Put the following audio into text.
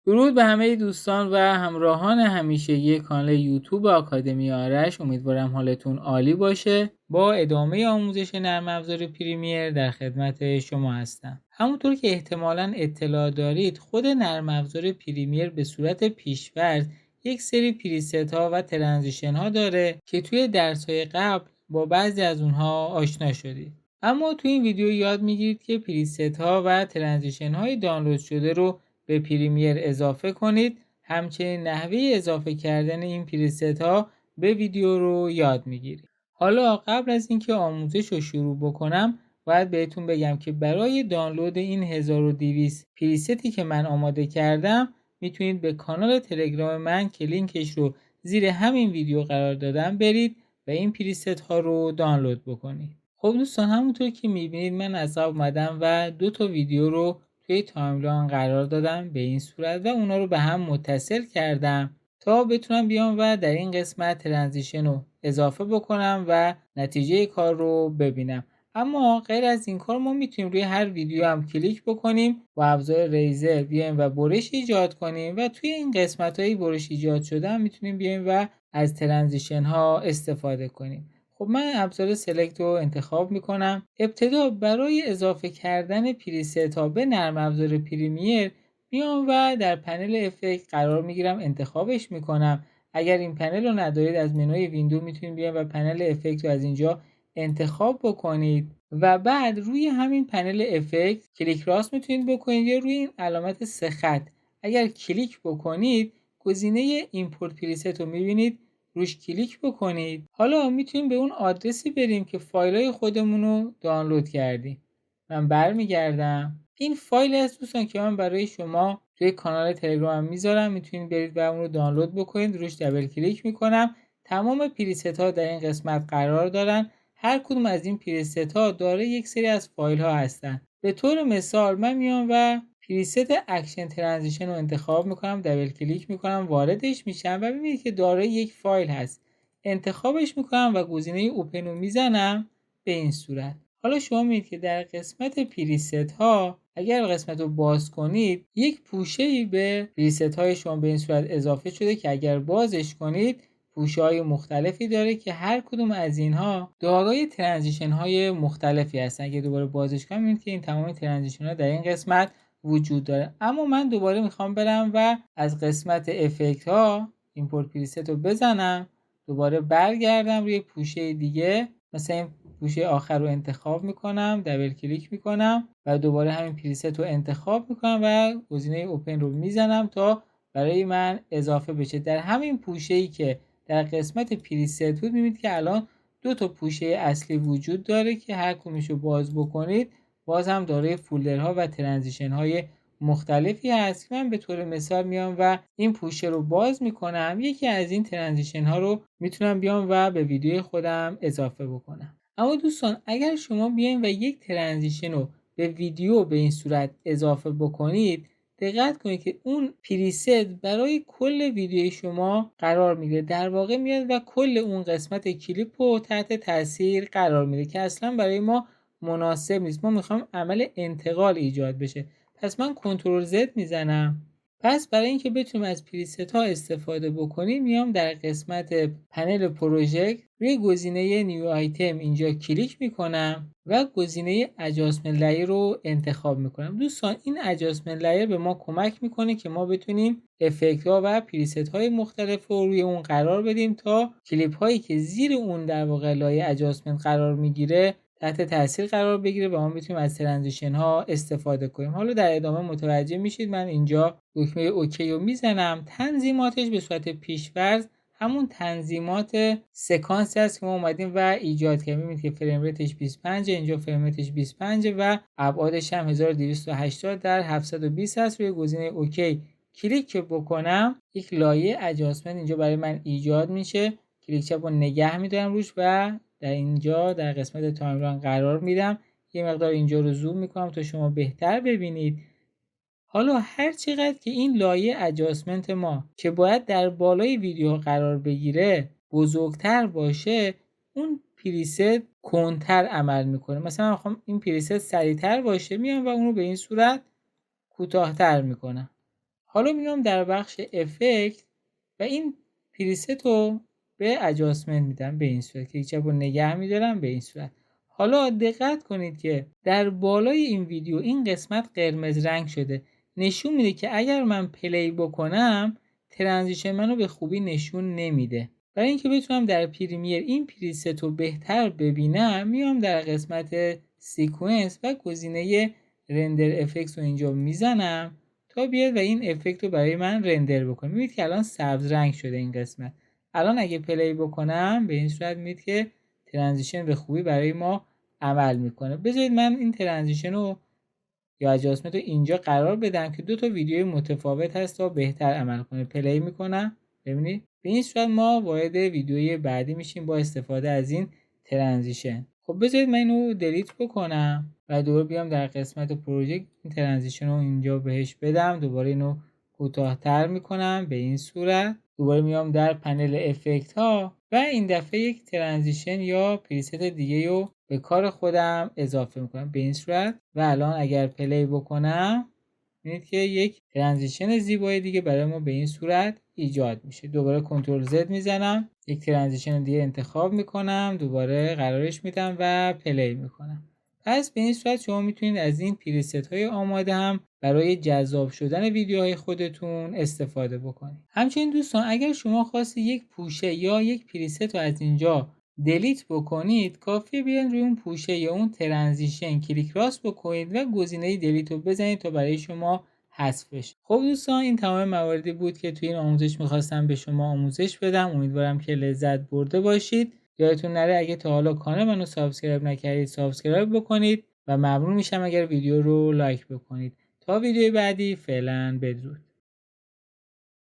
درود به همه دوستان و همراهان همیشگی کانال یوتیوب آکادمی آرش. امیدوارم حالتون عالی باشه. با ادامه آموزش نرم افزار پریمیر در خدمت شما هستم. همونطور که احتمالاً اطلاع دارید، خود نرم افزار پریمیر به صورت پیش‌فرض یک سری پریست ها و ترانزیشن ها داره که توی درس های قبل با بعضی از اونها آشنا شدید. اما توی این ویدیو یاد میگیرید که پریست ها و ترانزیشن های دانلود شده رو به پریمیر اضافه کنید. همچنین نحوه اضافه کردن این پریست ها به ویدیو رو یاد میگیرید. حالا قبل از اینکه آموزش رو شروع بکنم باید بهتون بگم که برای دانلود این 1200 پریستی که من آماده کردم میتونید به کانال تلگرام من که لینکش رو زیر همین ویدیو قرار دادم برید و این پریست ها رو دانلود بکنید. خب دوستان، همونطور که میبینید من از قبل اومدم و 2 ویدیو رو توی تایملاین قرار دادم به این صورت و اونا رو به هم متصل کردم تا بتونم بیام و در این قسمت ترانزیشن رو اضافه بکنم و نتیجه کار رو ببینم. اما غیر از این کار ما میتونیم روی هر ویدیو هم کلیک بکنیم و ابزار ریزر بیایم و برش ایجاد کنیم و توی این قسمت های برش ایجاد شده هم میتونیم بیایم و از ترانزیشن ها استفاده کنیم. خب من ابزار سلکت رو انتخاب میکنم. ابتدا برای اضافه کردن پریست ها به نرم افزار پریمیر میام و در پنل افکت قرار میگیرم، انتخابش میکنم. اگر این پنل رو ندارید از منوی ویندو میتونید بیاید و پنل افکت رو از اینجا انتخاب بکنید و بعد روی همین پنل افکت کلیک راست میتونید بکنید یا روی این علامت 3 خط اگر کلیک بکنید گزینه ایمپورت پریست رو میبینید، روش کلیک بکنید. حالا میتونیم به اون آدرسی بریم که فایلای خودمون رو دانلود کردیم. من برمیگردم. این فایل هست دوستان که من برای شما توی کانال تلگرام میذارم، میتونید برید و اون رو دانلود بکنید. روش دبل کلیک میکنم. تمام پریست ها در این قسمت قرار دارن. هر کدوم از این پریست ها داره یک سری از فایل ها هستن. به طور مثال من میام و پریست اکشن ترانزیشن رو انتخاب میکنم، دبل کلیک میکنم، واردش میشم و ببینید که دارای یک فایل هست. انتخابش میکنم و گزینه اوپن رو میزنم به این صورت. حالا شما میبینید که در قسمت پریست ها اگر قسمت رو باز کنید یک پوشه‌ای به پریست های شما به این صورت اضافه شده که اگر بازش کنید پوشه های مختلفی داره که هر کدوم از اینها دارای ترانزیشن های مختلفی هستن. اگه دوباره بازش کنم میبینید که این تمام ترانزیشن ها در این قسمت وجود داره. اما من دوباره میخوام برم و از قسمت افکت ها ایمپورت پریست رو بزنم، دوباره برگردم روی پوشه دیگه، مثلا این پوشه آخر رو انتخاب میکنم، دبل کلیک میکنم و دوباره همین پریست رو انتخاب میکنم و گزینه اوپن رو میزنم تا برای من اضافه بشه. در همین پوشه‌ای که در قسمت پریست بود میبینید که الان 2 پوشه اصلی وجود داره که هر کدومش رو باز بکنید باز هم دارای فولدرها و ترانزیشن های مختلفی هست که من به طور مثال میام و این پوشه رو باز میکنم. یکی از این ترانزیشن ها رو میتونم بیام و به ویدیو خودم اضافه بکنم. اما دوستان اگر شما بیاین و یک ترانزیشن رو به ویدیو به این صورت اضافه بکنید دقت کنید که اون پریست برای کل ویدیوی شما قرار میگیره، در واقع میاد و کل اون قسمت کلیپ رو تحت تاثیر قرار میده که اصلا برای ما مناسب نیست. ما میخوام عمل انتقال ایجاد بشه. پس من کنترل زد میزنم. پس برای اینکه بتونیم از پریست ها استفاده بکنیم میام در قسمت پنل پروژکت روی گزینه نیو آیتم اینجا کلیک میکنم و گزینه ادجاستمنت لایر رو انتخاب میکنم. دوستان این ادجاستمنت لایر به ما کمک میکنه که ما بتونیم افکت ها و پریست های مختلف رو روی اون قرار بدیم تا کلیپ هایی که زیر اون در واقع لایه ادجاستمنت قرار میگیره تحت تاثیر قرار بگیره و ما میتونیم از ترانزیشن ها استفاده کنیم. حالا در ادامه متوجه میشید. من اینجا دکمه اوکی رو میزنم. تنظیماتش به صورت پیش‌فرض همون تنظیمات سکانسی است که ما اومدیم و ایجاد کردیم. میبینید که فریم ریتش 25، اینجا فریم ریتش 25 و ابعادش هم 1280 در 720 است. روی گزینه اوکی کلیک بکنم یک لایه ادجاستمنت اینجا برای من ایجاد میشه. کلیک چپ رو نگه میدارم روش و در اینجا در قسمت تایملاین قرار میدم. یه مقدار اینجا رو زوم میکنم تا شما بهتر ببینید. حالا هر چقدر که این لایه ادجاستمنت ما که باید در بالای ویدیو قرار بگیره بزرگتر باشه اون پریست کنتر عمل میکنه. مثلا من میخوام این پریست سریعتر باشه میام و اونو به این صورت کوتاه‌تر میکنم. حالا میام در بخش افکت و این پریست رو به ادجاستمنت میدم به این صورت که چپ رو نگه میدارم به این صورت. حالا دقت کنید که در بالای این ویدیو این قسمت قرمز رنگ شده، نشون میده که اگر من پلی بکنم ترانزیشن منو به خوبی نشون نمیده. برای اینکه بتونم در پریمیر این پریست رو بهتر ببینم میام در قسمت سیکونس و گزینه رندر افکت رو اینجا میزنم تا بیاد و این افکت رو برای من رندر بکنه. میبینید که الان سبز رنگ شده این قسمت. الان اگه پلی بکنم به این صورت میبینید که ترانزیشن به خوبی برای ما عمل میکنه. بذارید من این ترانزیشن رو یا ادجاستمنت رو اینجا قرار بدم که دو تا ویدیو متفاوت هست تا بهتر عمل کنه. پلی میکنم، ببینید به این صورت ما وارد ویدیوی بعدی میشیم با استفاده از این ترانزیشن. خب بذارید من اینو دلیت بکنم و دوباره بیام در قسمت پروژکت این ترانزیشن رو اینجا بهش بدم، دوباره اینو کوتاه‌تر میکنم به این صورت. دوباره میام در پنل افکت ها و این دفعه یک ترانزیشن یا پریست دیگه رو به کار خودم اضافه میکنم به این صورت و الان اگر پلی بکنم میبینید که یک ترانزیشن زیبای دیگه برای ما به این صورت ایجاد میشه. دوباره کنترل زد میزنم، یک ترانزیشن دیگه انتخاب میکنم، دوباره قرارش میدم و پلی میکنم. پس به این صورت شما میتونید از این پریست های آماده هم برای جذاب شدن ویدیوهای خودتون استفاده بکنید. همچنین دوستان اگر شما خواستید یک پوشه یا یک پریست رو از اینجا دلیت بکنید، کافیه بیاین روی اون پوشه یا اون ترانزیشن کلیک راست بکنید و گزینه دلیت رو بزنید تا برای شما حذف بشه. خب دوستان این تمام مواردی بود که توی این آموزش میخواستم به شما آموزش بدم. امیدوارم که لذت برده باشید. یادتون نره اگه تا حالا کانال منو سابسکرایب نکردید سابسکرایب بکنید و ممنون میشم اگر ویدیو رو لایک بکنید. تا ویدیوی بعدی فعلا بدرود.